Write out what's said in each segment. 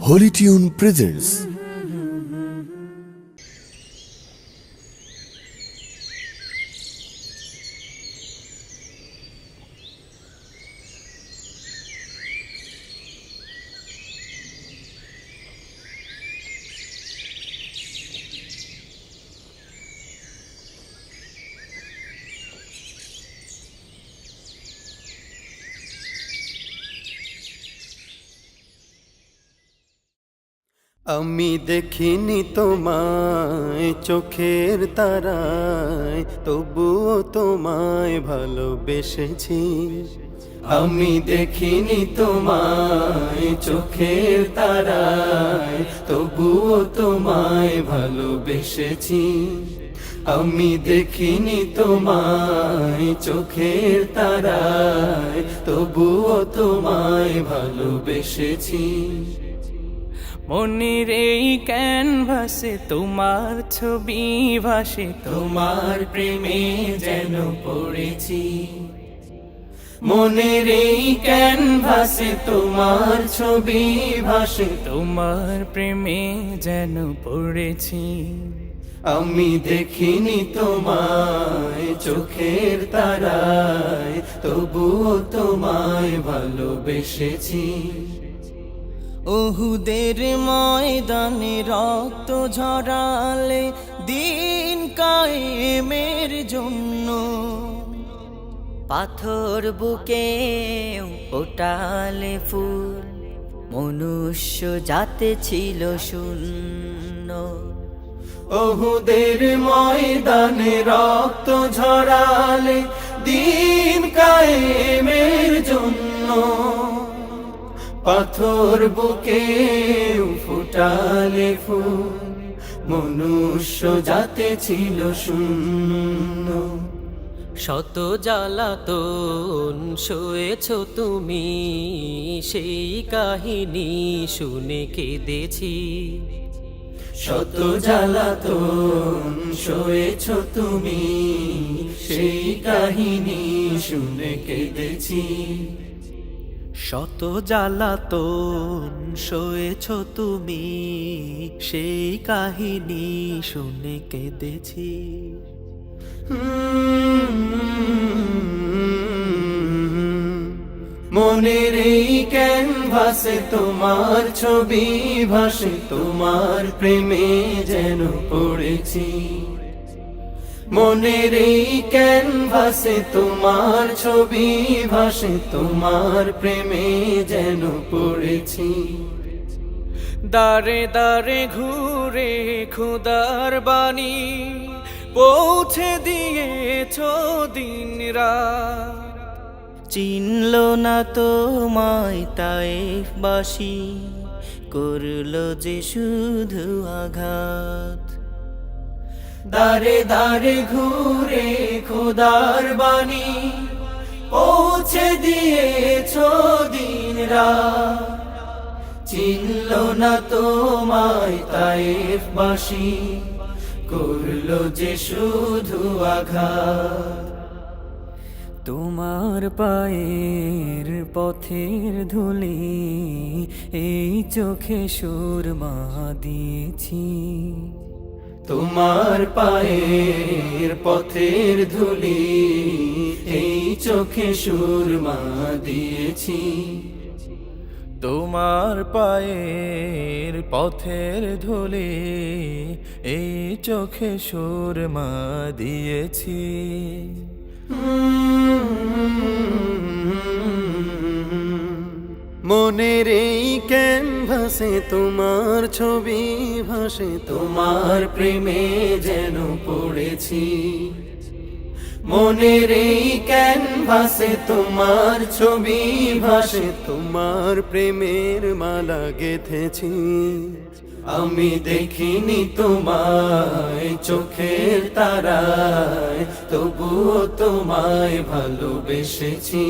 Holy Tune presents আমি দেখিনি তোমায় চোখের তারায়, তবুও তোমায় ভালোবেসেছি। আমি দেখিনি তোমায় চোখের তারায়, তবুও তোমায় ভালোবেসেছি। আমি দেখিনি তোমায় চোখের তারায়, তবুও তোমায় ভালোবেসেছি। মনের এই ক্যানভাসে তোমার ছবি ভাসে, তোমার প্রেমে যেন পড়েছি। মনের এই ক্যানভাসে তোমার ছবি ভাসে, তোমার প্রেমে যেন পড়েছি। আমি দেখিনি তোমায় চোখের তারায়, তবুও তোমায় ভালোবেসেছি। ওহুদের ময়দানে রক্ত ঝরালে দিন কায়েমের জন্য, পাথর বুকে ওটালে ফুল, মনুষ্য জাতে ছিল শূন্য। ওহুদের ময়দানে রক্ত ঝরালে দিন কায়েমের জন্য, পাথর বুকে ফুটালে ফুল, মনুষ্য জাতে ছিল শূন্য। শত জ্বালাতন সয়েছ তুমি, সেই কাহিনী শুনে কেঁদেছি। শত জ্বালাতন সয়েছ তুমি, সেই কাহিনী শুনে কেঁদেছি। শত জ্বালাতন সয়েছ তুমি, সেই কাহিনী শুনে কেঁদেছি। মনের এই ক্যানভাসে তোমার ছবি ভাসে, তোমার প্রেমে যেন পড়েছি। মনের এই ক্যানভাসে তোমার ছবি ভাসে, তোমার প্রেমে যেন পড়েছি। দারে দারে ঘুরে খুদার বাণী পৌঁছে দিয়েছ দিন রাত, চিনল না তোমায় তায়েফবাসী, করল যে শুধু আঘাত। দারে দারে ঘুরে খোদার বাণী পৌঁছে দিয়েছ দিন রাত, চিনল না তোমায় তায়েফবাসী, করলো যে শুধু আঘাত। তোমার পায়ের পথের ধুলি এই চোখে সুরমা দিয়েছি। তোমার পায়ের পথের ধুলি এই চোখে সুরমা দিয়েছি। তোমার পায়ের পথের ধুলি এই চোখে সুরমা দিয়েছি। মনের এই ক্যানভাসে তোমার ছবি ভাসে, তোমার প্রেমে যেন পড়েছি। মনের এই ক্যানভাসে তোমার ছবি ভাসে, তোমার প্রেমের মালা গেঁথেছি। আমি দেখিনি তোমায় চোখের তারায়, তবুও তোমায় ভালোবেসেছি।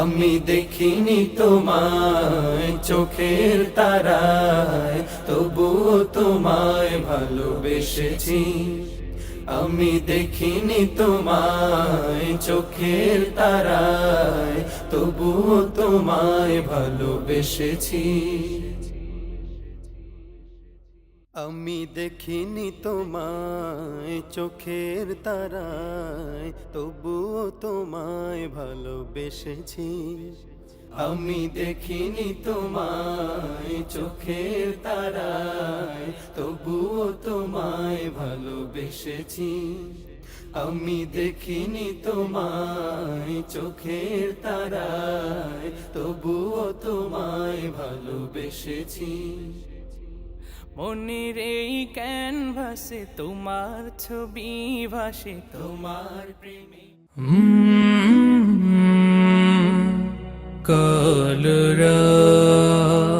আমি দেখিনি তোমায় চোখের তারায়, তবুও তোমায় ভালোবেসেছি। আমি দেখিনি তোমায় চোখের তারায়, তবুও তোমায় ভালোবেসেছি। আমি দেখিনি তোমায় চোখের তারায়, তবুও তোমায় ভালোবেসেছি। আমি দেখিনি তোমায় চোখের তারায়, তবুও তোমায় ভালোবেসেছি। আমি দেখিনি তোমায় চোখের তারায়, তবুও তোমায় ভালোবেসেছি। মনের এই ক্যানভাসে তোমার ছবি ভাসে, তোমার প্রেমে কাল রাত